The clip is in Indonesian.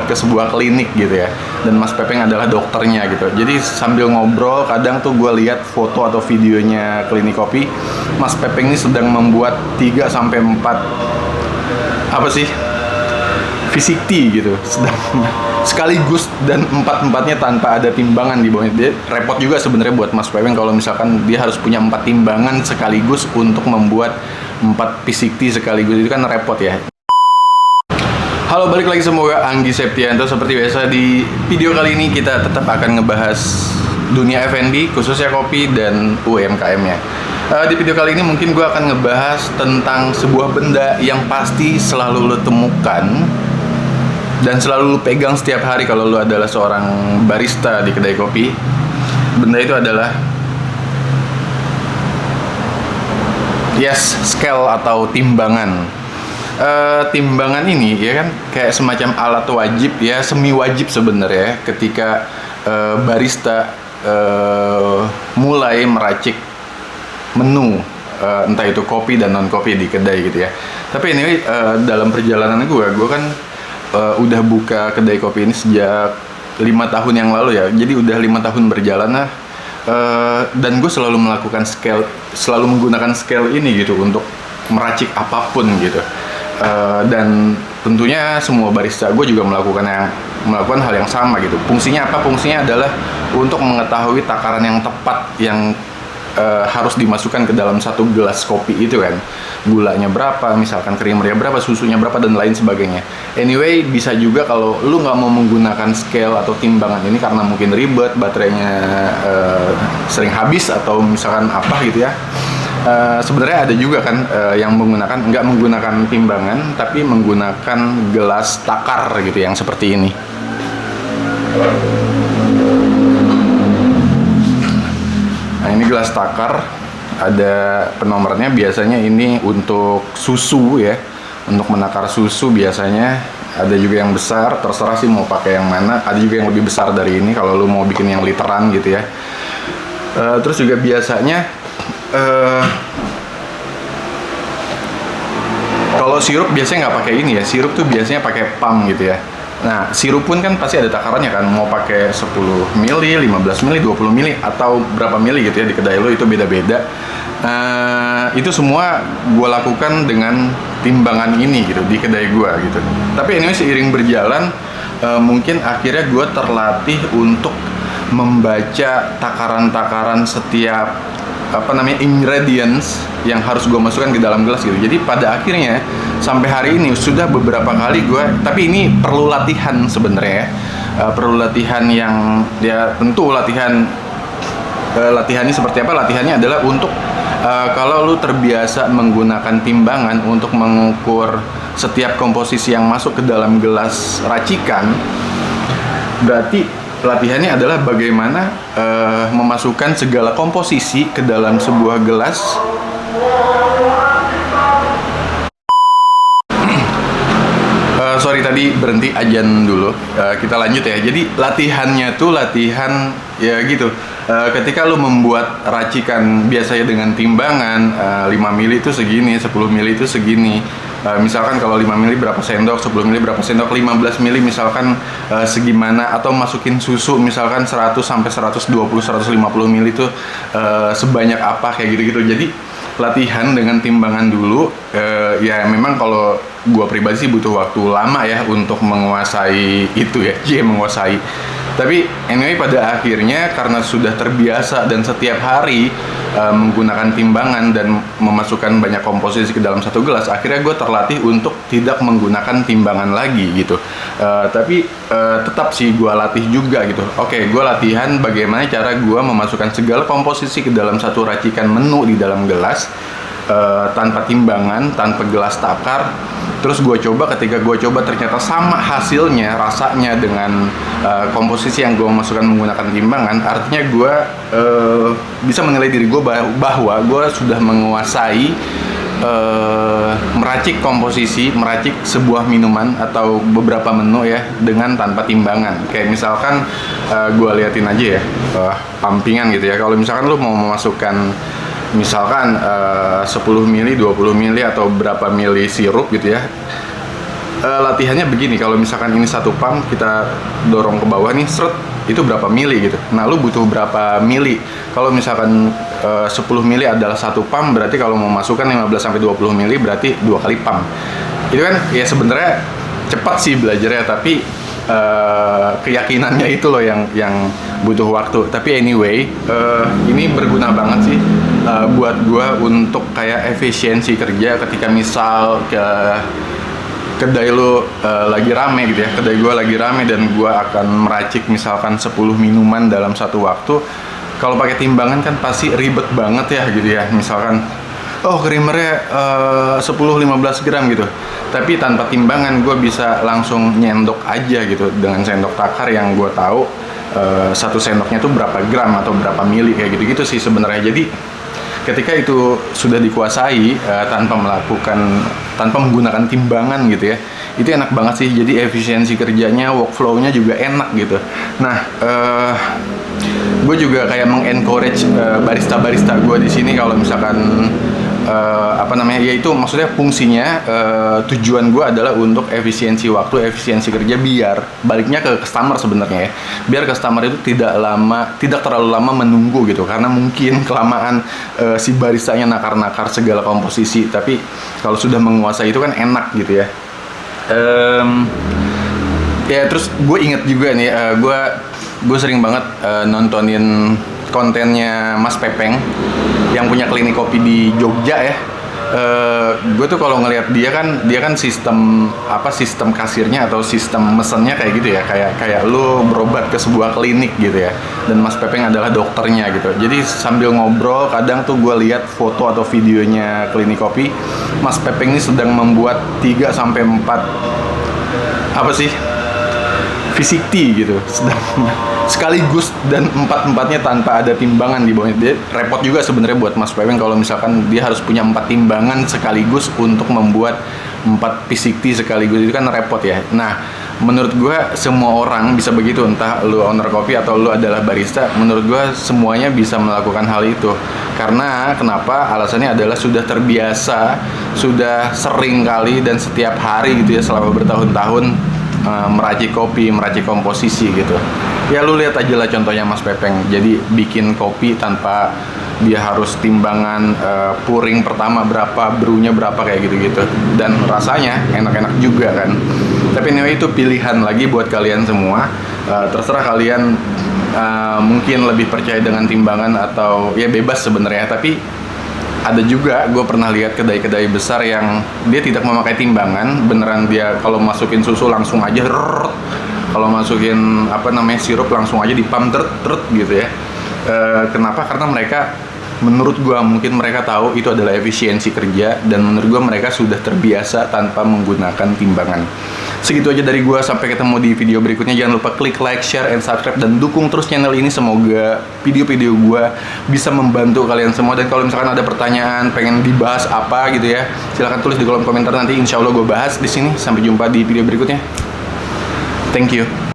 ke sebuah klinik gitu ya, dan Mas Pepeng adalah dokternya gitu. Jadi sambil ngobrol kadang tuh gue lihat foto atau videonya klinik kopi, Mas Pepeng ini sedang membuat 3 sampai 4 apa sih, fisik tea gitu, sedang sekaligus, dan empat-empatnya tanpa ada timbangan di bawahnya. Dia repot juga sebenarnya buat Mas Pepeng kalau misalkan dia harus punya 4 timbangan sekaligus untuk membuat 4 fisik tea sekaligus, itu kan repot ya. Halo, balik lagi sama gue Anggi Septianto. Seperti biasa di video kali ini kita tetap akan ngebahas dunia F&B, khususnya kopi dan UMKM-nya. Di video kali ini mungkin gue akan ngebahas tentang sebuah benda yang pasti selalu lo temukan dan selalu lo pegang setiap hari kalau lo adalah seorang barista di kedai kopi. Benda itu adalah scale atau timbangan. Timbangan ini ya kan kayak semacam alat wajib ya, semi wajib sebenarnya ketika barista mulai meracik menu, entah itu kopi dan non kopi di kedai gitu ya. Tapi ini dalam perjalanan gue kan udah buka kedai kopi ini sejak 5 tahun yang lalu ya. Jadi udah 5 tahun berjalan lah. Dan gue selalu menggunakan scale ini gitu untuk meracik apapun gitu. Dan tentunya semua barista gue juga melakukan hal yang sama gitu. Fungsinya apa? Fungsinya adalah untuk mengetahui takaran yang tepat yang harus dimasukkan ke dalam satu gelas kopi itu kan. Gulanya berapa, misalkan creamernya berapa, susunya berapa, dan lain sebagainya. Anyway, bisa juga kalau lu nggak mau menggunakan scale atau timbangan ini karena mungkin ribet, baterainya sering habis atau misalkan apa gitu ya. Sebenarnya ada juga kan yang nggak menggunakan timbangan tapi menggunakan gelas takar gitu yang seperti ini. Nah, ini gelas takar, ada penomornya. Biasanya ini untuk susu ya, untuk menakar susu biasanya. Ada juga yang besar, terserah sih mau pakai yang mana. Ada juga yang lebih besar dari ini kalau lu mau bikin yang literan gitu ya. Terus juga biasanya kalau sirup biasanya nggak pakai ini ya, sirup tuh biasanya pakai pump gitu ya. Nah, sirup pun kan pasti ada takarannya kan, mau pakai 10 mili, 15 mili, 20 mili, atau berapa mili gitu ya di kedai lo, itu beda-beda. Itu semua gue lakukan dengan timbangan ini gitu di kedai gue gitu. Tapi ini seiring berjalan, mungkin akhirnya gue terlatih untuk membaca takaran-takaran setiap ingredients yang harus gue masukkan ke dalam gelas gitu. Jadi pada akhirnya sampai hari ini sudah beberapa kali tapi ini perlu latihan sebenarnya ya. Perlu latihan yang ya tentu latihannya seperti apa? Latihannya adalah untuk kalau lu terbiasa menggunakan timbangan untuk mengukur setiap komposisi yang masuk ke dalam gelas racikan, berarti latihannya adalah bagaimana memasukkan segala komposisi ke dalam sebuah gelas. Sorry tadi berhenti azan dulu. Kita lanjut ya. Jadi latihannya tuh latihan ya gitu. Ketika lu membuat racikan biasanya dengan timbangan 5 mili itu segini, 10 mili itu segini. Misalkan kalau 5 mili berapa sendok, 10 mili berapa sendok, 15 mili misalkan segimana, atau masukin susu misalkan 100 sampai 120 150 mili itu sebanyak apa, kayak gitu-gitu. Jadi latihan dengan timbangan dulu. Ya memang kalau gua pribadi sih butuh waktu lama ya untuk menguasai itu ya, menguasai. Tapi anyway pada akhirnya karena sudah terbiasa dan setiap hari menggunakan timbangan dan memasukkan banyak komposisi ke dalam satu gelas, akhirnya gue terlatih untuk tidak menggunakan timbangan lagi gitu. Tapi tetap sih gue latih juga gitu. Oke, gue latihan bagaimana cara gue memasukkan segala komposisi ke dalam satu racikan menu di dalam gelas tanpa timbangan, tanpa gelas takar. Terus ketika gue coba ternyata sama hasilnya, rasanya dengan komposisi yang gue masukkan menggunakan timbangan. Artinya gue bisa menilai diri gue bahwa gue sudah menguasai meracik komposisi, meracik sebuah minuman atau beberapa menu ya dengan tanpa timbangan. Kayak misalkan gue liatin aja ya, pumpingan gitu ya. Kalau misalkan lu mau memasukkan misalkan 10 mili, 20 mili atau berapa mili sirup gitu ya, latihannya begini, kalau misalkan ini satu pump kita dorong ke bawah nih, seret, itu berapa mili gitu. Nah, lu butuh berapa mili? Kalau misalkan 10 mili adalah satu pump, berarti kalau mau masukkan 15-20 mili berarti 2 kali pump. Itu kan ya sebenarnya cepat sih belajarnya, tapi keyakinannya itu loh yang butuh waktu. Tapi anyway, ini berguna banget sih buat gua untuk kayak efisiensi kerja ketika misal kedai lu lagi rame gitu ya, kedai gua lagi rame dan gua akan meracik misalkan 10 minuman dalam satu waktu. Kalau pakai timbangan kan pasti ribet banget ya gitu ya, misalkan oh creamernya 10-15 gram gitu, tapi tanpa timbangan gue bisa langsung nyendok aja gitu dengan sendok takar yang gue tahu satu sendoknya tuh berapa gram atau berapa mili kayak gitu-gitu sih sebenarnya. Jadi ketika itu sudah dikuasai tanpa menggunakan timbangan gitu ya, itu enak banget sih. Jadi efisiensi kerjanya, workflow-nya juga enak gitu. Nah, gue juga kayak mengencourage barista-barista gue di sini kalau misalkan yaitu maksudnya fungsinya, tujuan gue adalah untuk efisiensi waktu, efisiensi kerja, biar baliknya ke customer sebenarnya ya, biar customer itu tidak terlalu lama menunggu gitu, karena mungkin kelamaan si baristanya nakar-nakar segala komposisi. Tapi kalau sudah menguasai itu kan enak gitu ya. Ya terus gue inget juga nih, gue sering banget nontonin kontennya Mas Pepeng yang punya klinik kopi di Jogja ya. Gue tuh kalau ngelihat dia kan sistem kasirnya atau sistem mesennya kayak gitu ya, kayak lu berobat ke sebuah klinik gitu ya, dan Mas Pepeng adalah dokternya gitu. Jadi sambil ngobrol kadang tuh gue lihat foto atau videonya klinik kopi, Mas Pepeng ini sedang membuat 3-4 VCT gitu, sedang sekaligus, dan empat-empatnya tanpa ada timbangan di bawahnya. Dia repot juga sebenarnya buat Mas Pepeng kalau misalkan dia harus punya 4 timbangan sekaligus untuk membuat 4 VCT sekaligus, itu kan repot ya. Nah, menurut gue semua orang bisa begitu, entah lu owner kopi atau lu adalah barista. Menurut gue semuanya bisa melakukan hal itu. Karena kenapa? Alasannya adalah sudah terbiasa, sudah sering kali dan setiap hari gitu ya, selama bertahun-tahun meracik kopi, meracik komposisi gitu. Ya lu lihat aja lah contohnya Mas Pepeng. Jadi bikin kopi tanpa dia harus timbangan pouring pertama berapa, brewnya berapa, kayak gitu-gitu. Dan rasanya enak-enak juga kan. Tapi anyway, itu pilihan lagi buat kalian semua. Terserah kalian mungkin lebih percaya dengan timbangan atau ya bebas sebenarnya. Tapi ada juga, gue pernah lihat kedai-kedai besar yang dia tidak memakai timbangan, beneran dia kalau masukin susu langsung aja kalau masukin sirup langsung aja dipam gitu ya. Kenapa? Karena mereka, menurut gue mungkin mereka tahu itu adalah efisiensi kerja, dan menurut gue mereka sudah terbiasa tanpa menggunakan timbangan. Segitu aja dari gue, sampai ketemu di video berikutnya. Jangan lupa klik like, share, and subscribe, dan dukung terus channel ini. Semoga video-video gue bisa membantu kalian semua. Dan kalau misalkan ada pertanyaan, pengen dibahas apa gitu ya, silahkan tulis di kolom komentar, nanti insya Allah gue bahas di sini. Sampai jumpa di video berikutnya. Thank you.